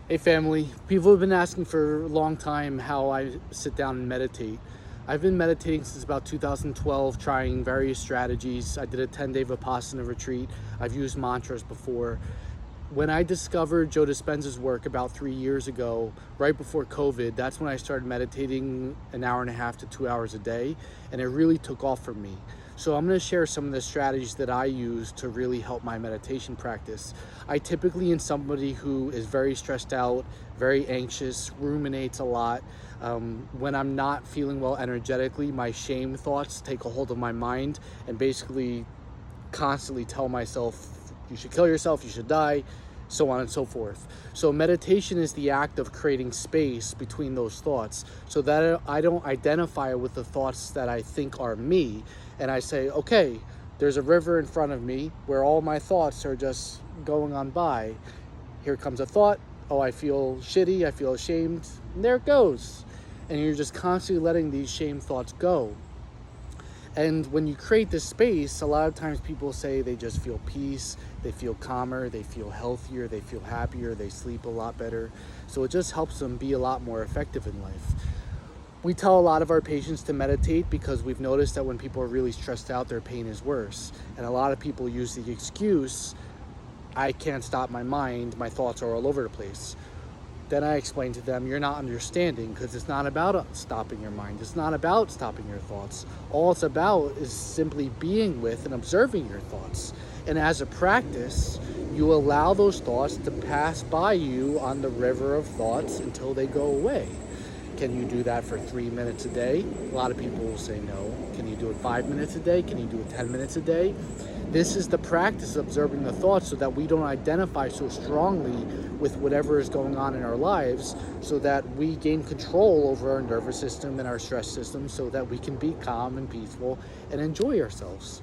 Hey family, people have been asking for a long time how I sit down and meditate. I've been meditating since about 2012, trying various strategies. I did a 10-day Vipassana retreat. I've used mantras before. When I discovered Joe Dispenza's work about 3 years ago, right before COVID, that's when I started meditating an hour and a half to 2 hours a day, and it really took off for me. So I'm going to share some of the strategies that I use to really help my meditation practice. I typically am somebody who is very stressed out, very anxious, ruminates a lot. When I'm not feeling well energetically, my shame thoughts take a hold of my mind and basically constantly tell myself, you should kill yourself, you should die, so on and so forth. So meditation is the act of creating space between those thoughts so that I don't identify with the thoughts that I think are me. And I say, okay, there's a river in front of me where all my thoughts are just going on by. Here comes a thought. Oh, I feel shitty, I feel ashamed, and there it goes. And you're just constantly letting these shame thoughts go. And when you create this space, a lot of times people say they just feel peace, they feel calmer, they feel healthier, they feel happier, they sleep a lot better. So it just helps them be a lot more effective in life. We tell a lot of our patients to meditate because we've noticed that when people are really stressed out, their pain is worse. And a lot of people use the excuse, I can't stop my mind, my thoughts are all over the place. Then I explain to them, you're not understanding, because it's not about stopping your mind. It's not about stopping your thoughts. All it's about is simply being with and observing your thoughts. And as a practice, you allow those thoughts to pass by you on the river of thoughts until they go away. Can you do that for 3 minutes a day? A lot of people will say no. Can you do it 5 minutes a day? Can you do it 10 minutes a day? This is the practice of observing the thoughts so that we don't identify so strongly with whatever is going on in our lives, so that we gain control over our nervous system and our stress system so that we can be calm and peaceful and enjoy ourselves.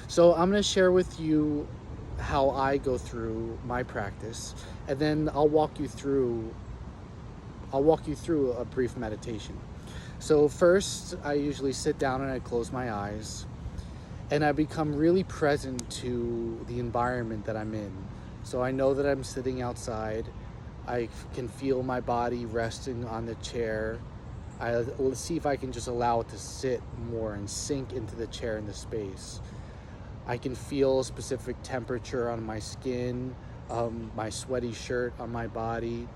So I'm going to share with you how I go through my practice, and then I'll walk you through a brief meditation. So first, I usually sit down and I close my eyes. And I become really present to the environment that I'm in. So I know that I'm sitting outside. I can feel my body resting on the chair. Let's see if I can just allow it to sit more and sink into the chair and the space. I can feel a specific temperature on my skin, my sweaty shirt on my body.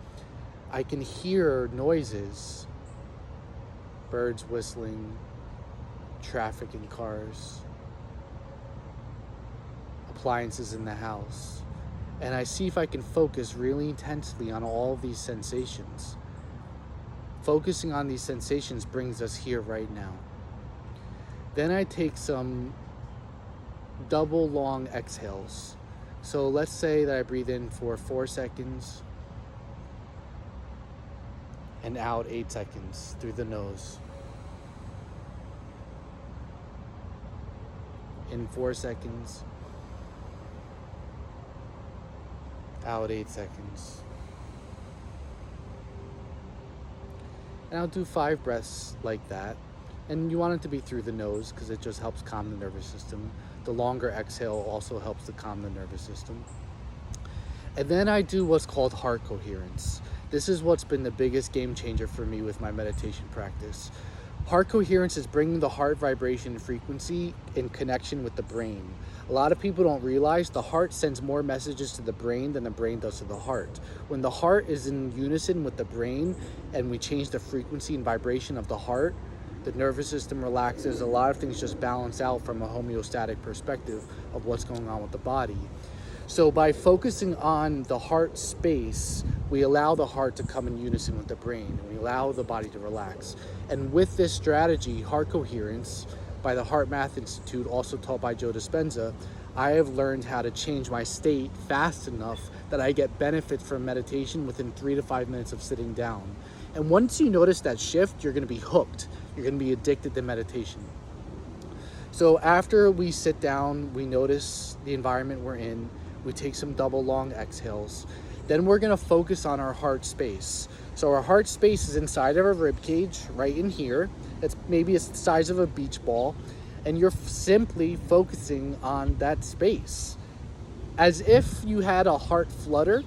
I can hear noises, birds whistling, traffic in cars, appliances in the house, and I see if I can focus really intensely on all of these sensations. Focusing on these sensations brings us here right now. Then I take some double long exhales. So let's say that I breathe in for 4 seconds and out 8 seconds through the nose. In 4 seconds, out 8 seconds. And I'll do 5 breaths like that. And you want it to be through the nose because it just helps calm the nervous system. The longer exhale also helps to calm the nervous system. And then I do what's called heart coherence. This is what's been the biggest game changer for me with my meditation practice. Heart coherence is bringing the heart vibration frequency in connection with the brain. A lot of people don't realize the heart sends more messages to the brain than the brain does to the heart. When the heart is in unison with the brain and we change the frequency and vibration of the heart, the nervous system relaxes. A lot of things just balance out from a homeostatic perspective of what's going on with the body. So by focusing on the heart space, we allow the heart to come in unison with the brain, and we allow the body to relax. And with this strategy, heart coherence, by the Heart Math Institute, also taught by Joe Dispenza, I have learned how to change my state fast enough that I get benefit from meditation within 3 to 5 minutes of sitting down. And once you notice that shift, you're going to be hooked. You're going to be addicted to meditation. So after we sit down, we notice the environment we're in. We take some double long exhales. Then we're going to focus on our heart space. So our heart space is inside of our rib cage, right in here. It's maybe it's the size of a beach ball. And you're simply focusing on that space. As if you had a heart flutter,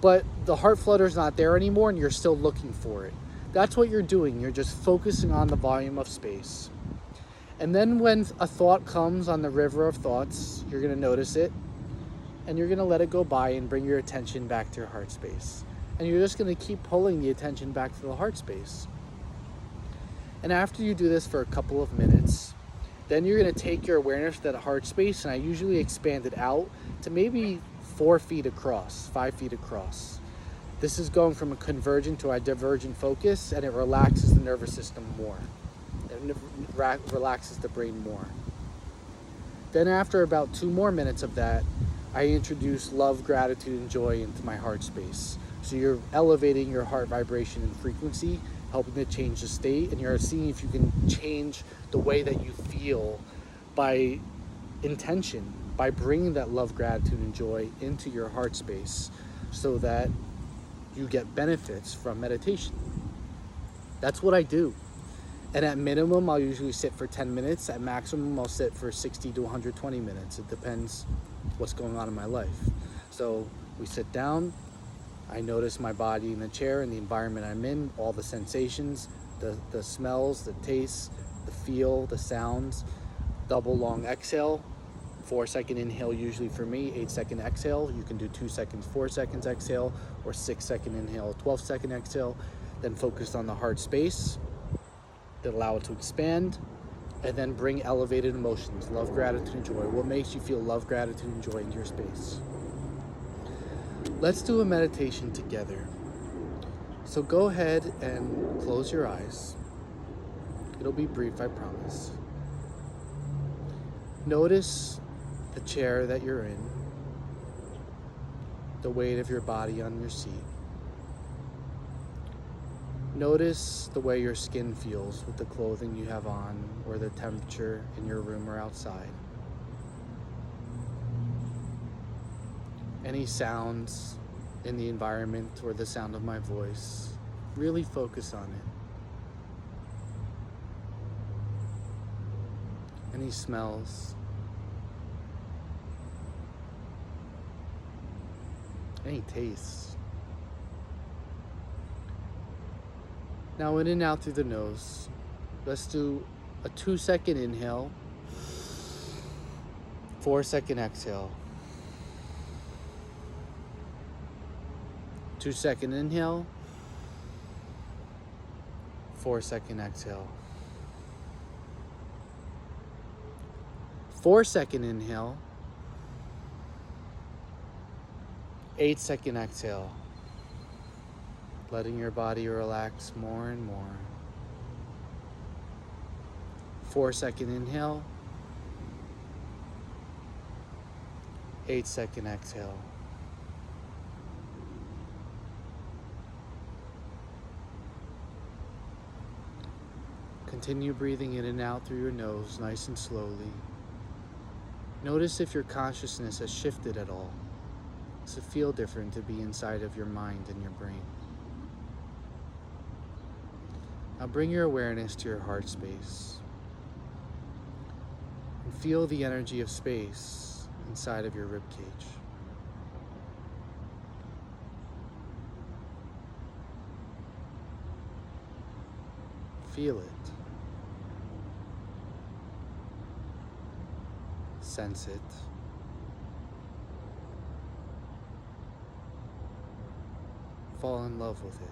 but the heart flutter's not there anymore and you're still looking for it. That's what you're doing. You're just focusing on the volume of space. And then when a thought comes on the river of thoughts, you're going to notice it and you're going to let it go by and bring your attention back to your heart space. And you're just going to keep pulling the attention back to the heart space. And after you do this for a couple of minutes, then you're going to take your awareness to that heart space, and I usually expand it out to maybe 4 feet across, 5 feet across. This is going from a convergent to a divergent focus, and it relaxes the nervous system more. It relaxes the brain more. Then after about 2 more minutes of that, I introduce love, gratitude, and joy into my heart space. So you're elevating your heart vibration and frequency, helping to change the state, and you're seeing if you can change the way that you feel by intention, by bringing that love, gratitude, and joy into your heart space so that you get benefits from meditation. That's what I do. And at minimum, I'll usually sit for 10 minutes. At maximum, I'll sit for 60 to 120 minutes. It depends what's going on in my life. So we sit down, I notice my body in the chair and the environment I'm in, all the sensations, the smells, the tastes, the feel, the sounds. Double long exhale, 4-second inhale usually for me, 8-second exhale. You can do 2 seconds, 4 seconds exhale, or 6-second inhale, 12-second exhale. Then focus on the heart space, then allow it to expand, and then bring elevated emotions, love, gratitude, and joy. What makes you feel love, gratitude, and joy into your space? Let's do a meditation together. So go ahead and close your eyes. It'll be brief, I promise. Notice the chair that you're in, the weight of your body on your seat. Notice the way your skin feels with the clothing you have on, or the temperature in your room or outside. Any sounds in the environment or the sound of my voice, really focus on it. Any smells, any tastes. Now in and out through the nose. Let's do a 2-second inhale, 4-second exhale. 2-second inhale, 4-second exhale. 4-second inhale, 8-second exhale. Letting your body relax more and more. 4-second inhale, 8-second exhale. Continue breathing in and out through your nose, nice and slowly. Notice if your consciousness has shifted at all. Does it feel different to be inside of your mind and your brain? Now bring your awareness to your heart space and feel the energy of space inside of your rib cage. Feel it. Sense it. Fall in love with it.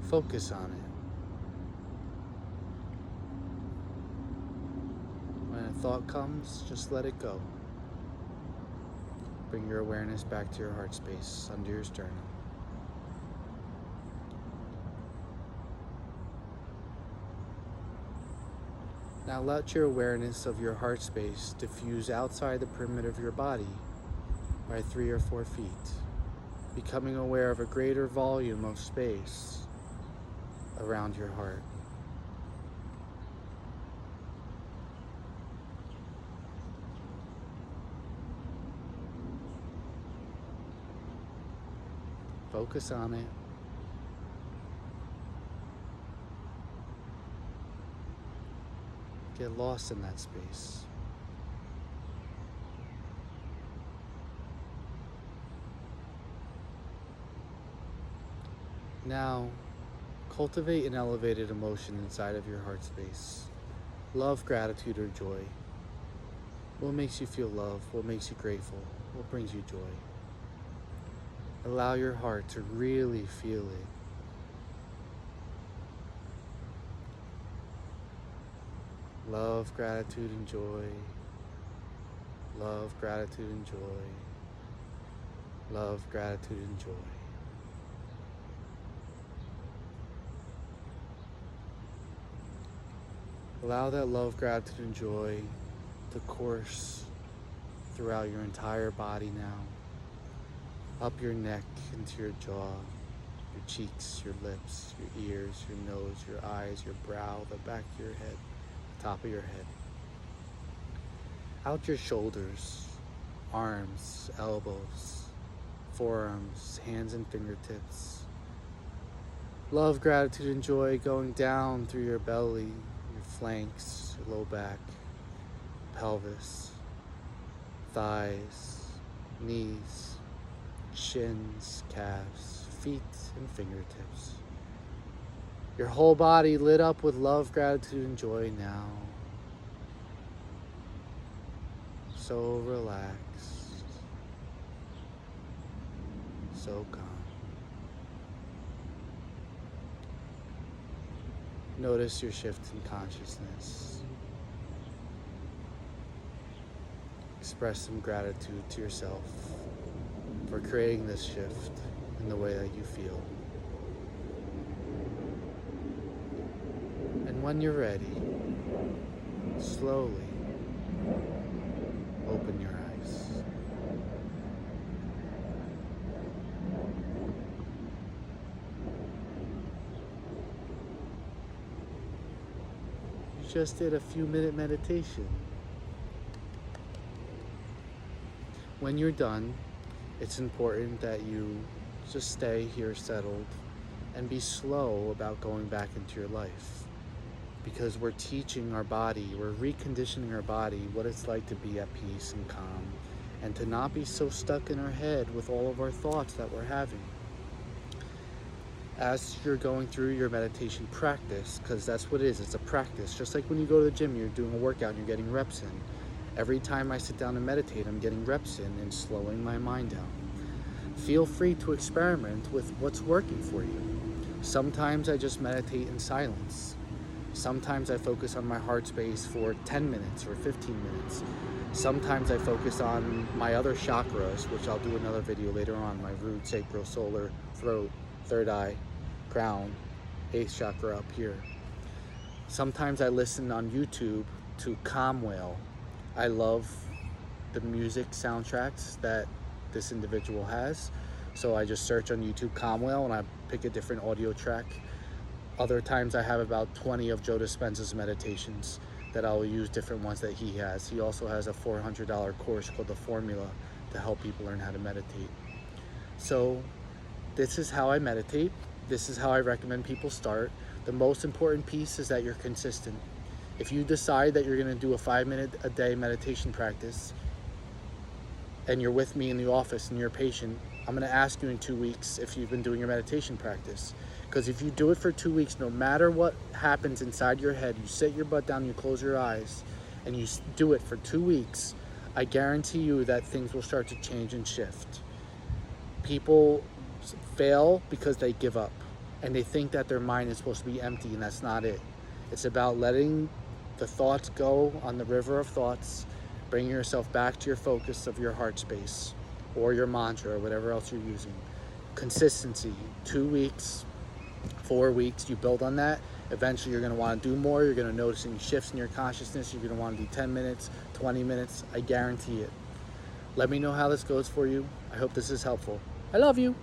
Focus on it. When a thought comes, just let it go. Bring your awareness back to your heart space under your sternum. Now let your awareness of your heart space diffuse outside the perimeter of your body by 3 or 4 feet, becoming aware of a greater volume of space around your heart. Focus on it. Get lost in that space. Now, cultivate an elevated emotion inside of your heart space. Love, gratitude, or joy. What makes you feel love? What makes you grateful? What brings you joy? Allow your heart to really feel it. Love, gratitude, and joy. Love, gratitude, and joy. Love, gratitude, and joy. Allow that love, gratitude, and joy to course throughout your entire body now. Up your neck, into your jaw, your cheeks, your lips, your ears, your nose, your eyes, your brow, the back of your head, the top of your head. Out your shoulders, arms, elbows, forearms, hands and fingertips. Love, gratitude, and joy going down through your belly, your flanks, your low back, pelvis, thighs, knees, shins, calves, feet, and fingertips. Your whole body lit up with love, gratitude, and joy now. So relaxed, so calm. Notice your shift in consciousness. Express some gratitude to yourself for creating this shift in the way that you feel. And when you're ready, slowly open your eyes. You just did a few-minute meditation. When you're done, it's important that you just stay here settled and be slow about going back into your life, because we're teaching our body, we're reconditioning our body what it's like to be at peace and calm, and to not be so stuck in our head with all of our thoughts that we're having. As you're going through your meditation practice, because that's what it is, it's a practice. Just like when you go to the gym, you're doing a workout and you're getting reps in. Every time I sit down and meditate, I'm getting reps in and slowing my mind down. Feel free to experiment with what's working for you. Sometimes I just meditate in silence. Sometimes I focus on my heart space for 10 minutes or 15 minutes. Sometimes I focus on my other chakras, which I'll do another video later on, my root, sacral, solar, throat, third eye, crown, 8th chakra up here. Sometimes I listen on YouTube to Calm Whale. I love the music soundtracks that this individual has. So I just search on YouTube Calm Whale and I pick a different audio track. Other times I have about 20 of Joe Dispenza's meditations that I'll use different ones that he has. He also has a $400 course called The Formula to help people learn how to meditate. So this is how I meditate. This is how I recommend people start. The most important piece is that you're consistent. If you decide that you're gonna do a 5-minute a day meditation practice and you're with me in the office and you're a patient, I'm gonna ask you in 2 weeks if you've been doing your meditation practice. Because if you do it for 2 weeks, no matter what happens inside your head, you sit your butt down, you close your eyes, and you do it for 2 weeks, I guarantee you that things will start to change and shift. People fail because they give up and they think that their mind is supposed to be empty, and that's not it. It's about letting the thoughts go on the river of thoughts, bringing yourself back to your focus of your heart space or your mantra or whatever else you're using. Consistency, 2 weeks, 4 weeks, you build on that. Eventually you're gonna wanna do more. You're gonna notice any shifts in your consciousness. You're gonna wanna do 10 minutes, 20 minutes, I guarantee it. Let me know how this goes for you. I hope this is helpful. I love you.